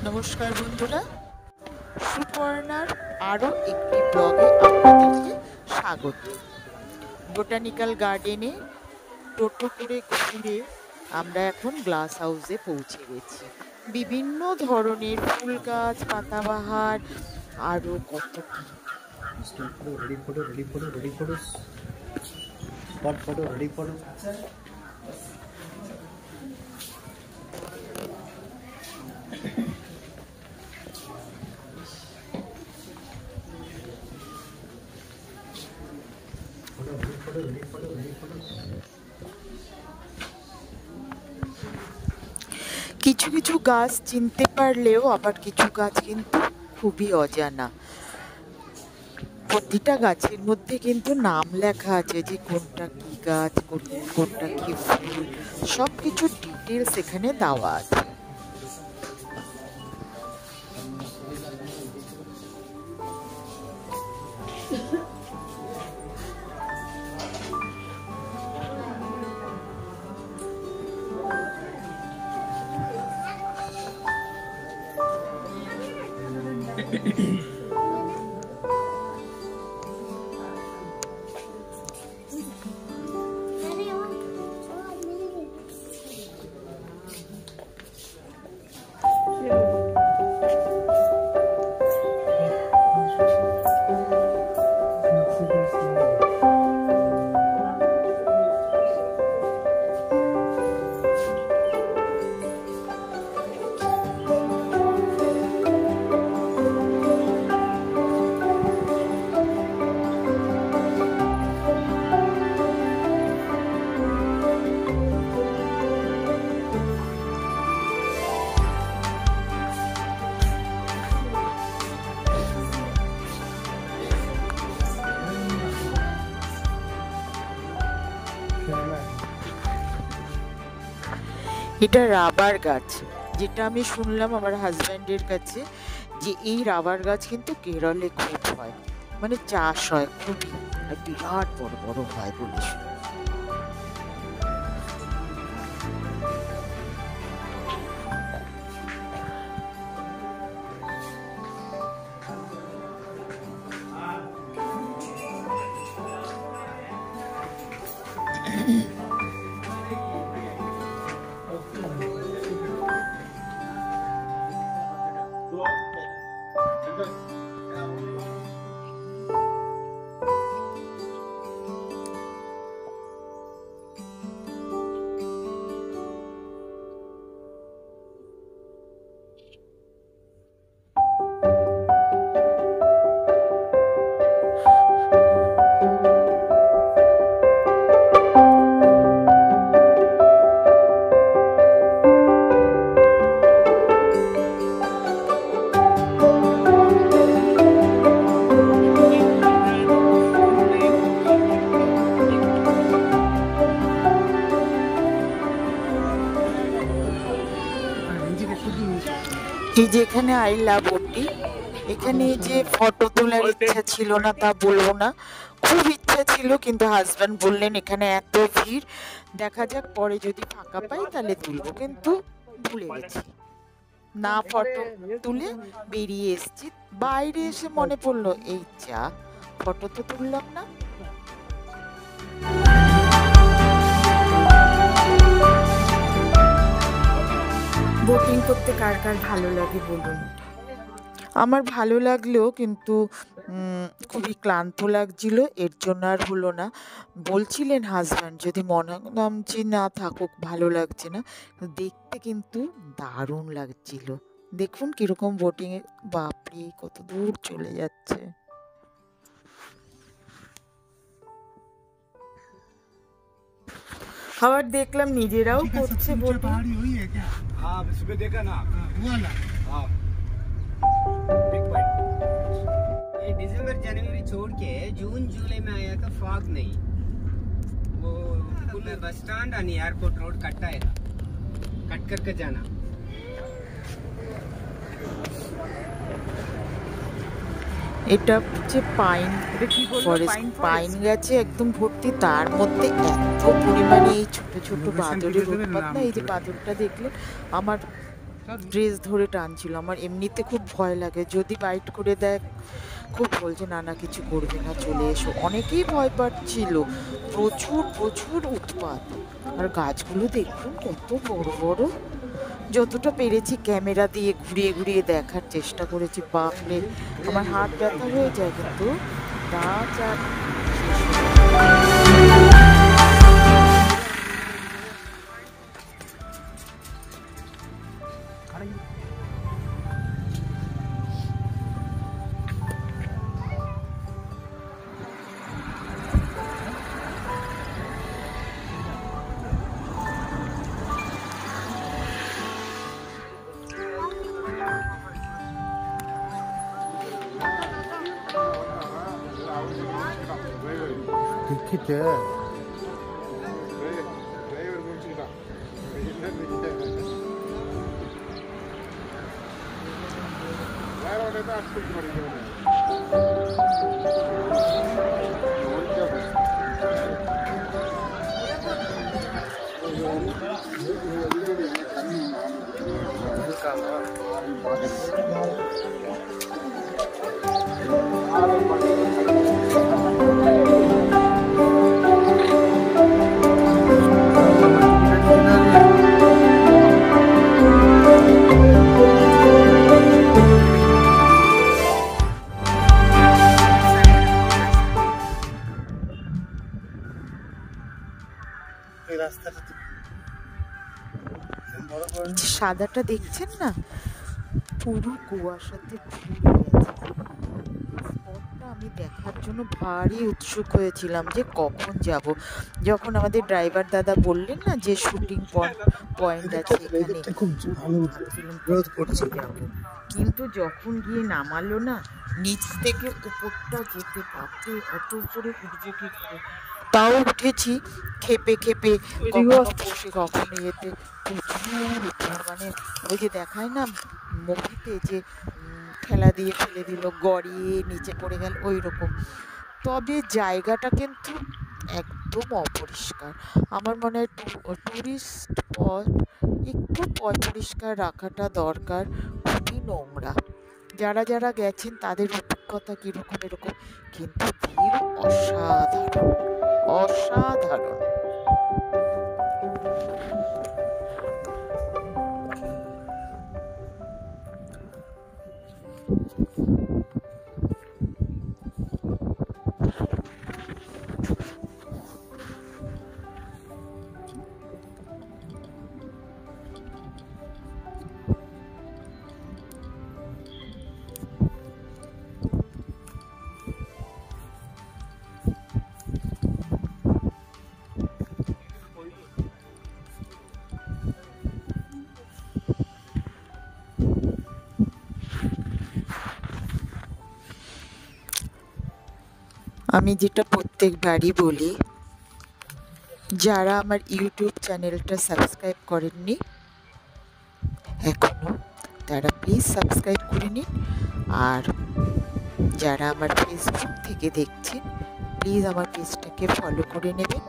নমস্কার বন্ধুরা, সুপর্ণার আরও একটি ব্লগে আপনাদেরকে স্বাগত। বোটানিক্যাল গার্ডেনে টোটো করে ঘুরে আমরা এখন গ্লাস হাউসে পৌঁছে গেছি। বিভিন্ন ধরনের ফুল গাছ, পাতাবাহার, আরও কত কি। কিছু কিছু গাছ চিনতে পারলেও আবার কিছু গাছ কিন্তু খুবই অজানা। প্রতিটা গাছের মধ্যে কিন্তু নাম লেখা আছে, যে কোনটা কি গাছ, কোনটা কি ফুল, সব কিছু ডিটেলস এখানে দেওয়া আছে। এটা রাবার গাছ, যেটা আমি শুনলাম আমার হাজব্যান্ডের কাছে, যে এই রাবার গাছ কিন্তু কেরলে খুব হয়, মানে চাষ হয় খুবই, আর বিরাট বড় বড় হয় বলে শুনি। এই যে এখানে আই লাভ ওটি, এখানে যে ফটো তোলার ইচ্ছা ছিল না তা বলবো না, খুব ইচ্ছা ছিল, কিন্তু হাজব্যান্ড বললেন এখানে এত ভিড়, দেখা যাক পরে যদি ফাঁকা পাই তাহলে তুলবো, কিন্তু ভুলে গেছি না, ফটো তুলে বেরিয়ে এসছি। বাইরে এসে মনে পড়লো এই যা, ফটো তো তুললাম না। বোটিং করতে কার কার ভালো লাগে বলুন। আমার ভালো লাগলেও কিন্তু খুবই ক্লান্ত লাগছিল, এর জন্য আর হলো না। বলছিলেন হাজব্যান্ড যদি মনে করলাম যে না থাকুক, ভালো লাগছে না, দেখতে কিন্তু দারুণ লাগছিল। দেখুন কিরকম বোটিংয়ে, বাপরে কত দূর চলে যাচ্ছে। আবার দেখলাম নিজেরাও করছে বোটিং। सुबह देखा ना, ये दिसंबर जनवरी छोड़ के जून जुलाई में आया तो फॉग नहीं, वो फुल बस स्टैंड और एयरपोर्ट रोड कट आएगा, कट करके जाना। এটা হচ্ছে পাইন ফরেস্ট, পাইন গাছে একদম ভর্তি, তার মধ্যে এত পরিমাণে এই ছোট ছোট বাদরের উৎপাত না। এই যে বাদরটা দেখলে, আমার ড্রেস ধরে টানছিল। আমার এমনিতে খুব ভয় লাগে, যদি বাইট করে দেয় খুব বলছে না না কিছু করবে না চলে এসো। অনেকেই ভয় পাচ্ছিল, প্রচুর প্রচুর উৎপাত। আর গাছগুলো দেখুন কত বড় বড়। যতটা পেরেছি ক্যামেরা দিয়ে ঘুরিয়ে ঘুরিয়ে দেখার চেষ্টা করেছি। বাপরে, আমার হাত ব্যথা হয়ে যায়, কিন্তু গাছ আর టికెట్ এই যে সাদাটা দেখছেন না, পুরো কুয়াশাতে ভরে গেছে। স্পটটা আমি দেখার জন্য ভারী উৎসুক হয়েছিলাম যে কখন যাব। যখন আমাদের ড্রাইভার দাদা বললেন না যে শুটিং পয়েন্ট আছে এখানে, খুব ভালো রোদ পড়ছে, কিন্তু যখন গিয়ে নামালো না, নিচ থেকে উপরটা যেতে পারতে অত উপরে উঠবো কি করে। তাও উঠেছি খেপে খেপে, কখনো বসে কখনো এতে প্রচুর উপর। মানে ওই যে দেখায় না মুভিতে যে ঠেলা দিয়ে ফেলে দিল, গড়িয়ে নিচে পড়ে গেল, ওই রকম। তবে জায়গাটা কিন্তু একদম অপরিষ্কার। আমার মনে হয় টুরিস্ট স্পট একটু পরিষ্কার রাখাটা দরকার। খুবই নোংরা। যারা যারা গেছেন তাদের অভিজ্ঞতা কীরকম এরকম, কিন্তু ভিড় অসাধারণ অসাধারণ। আমি যেটা প্রত্যেকবারই বলি, যারা আমার ইউটিউব চ্যানেলটা সাবস্ক্রাইব করেননি এখনও, তারা প্লিজ সাবস্ক্রাইব করে নিন। আর যারা আমার ফেসবুক থেকে দেখছেন, প্লিজ আমার পেজটাকে ফলো করে নেবেন।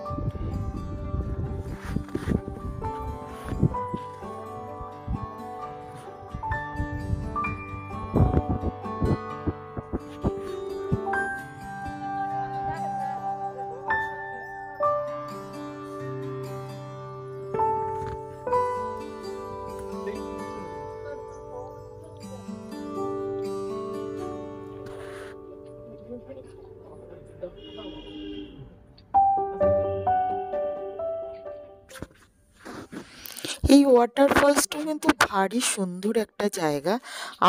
এই ওয়াটারফলসটা কিন্তু ভারী সুন্দর একটা জায়গা,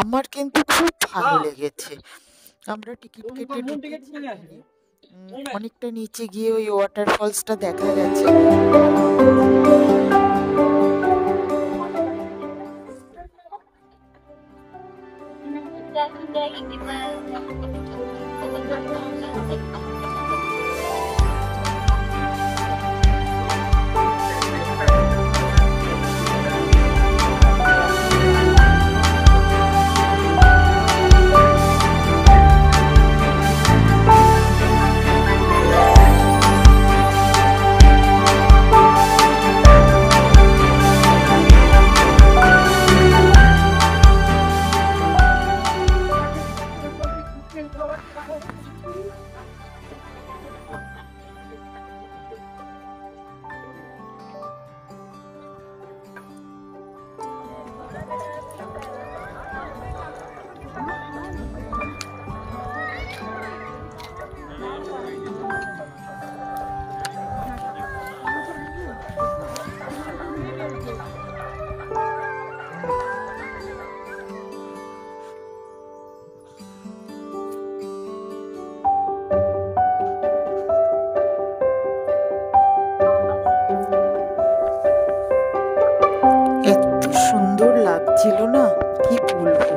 আমার কিন্তু খুব ভালো লেগেছে। আমরা টিকিট কেটে ঢুকেছি, অনেকটা নিচে গিয়ে ওই ওয়াটারফলসটা দেখা গেছে। লাগছিল না, কি বলবো।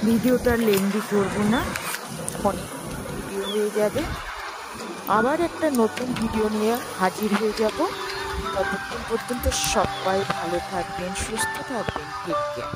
ভিডিওটা লেন্দি করবো না, অনেক ভিডিও হয়ে যাবে। আবার একটা নতুন ভিডিও নিয়ে হাজির হয়ে যাব। ততক্ষণ পর্যন্ত সবাই ভালো থাকবেন, সুস্থ থাকবেন। Take care.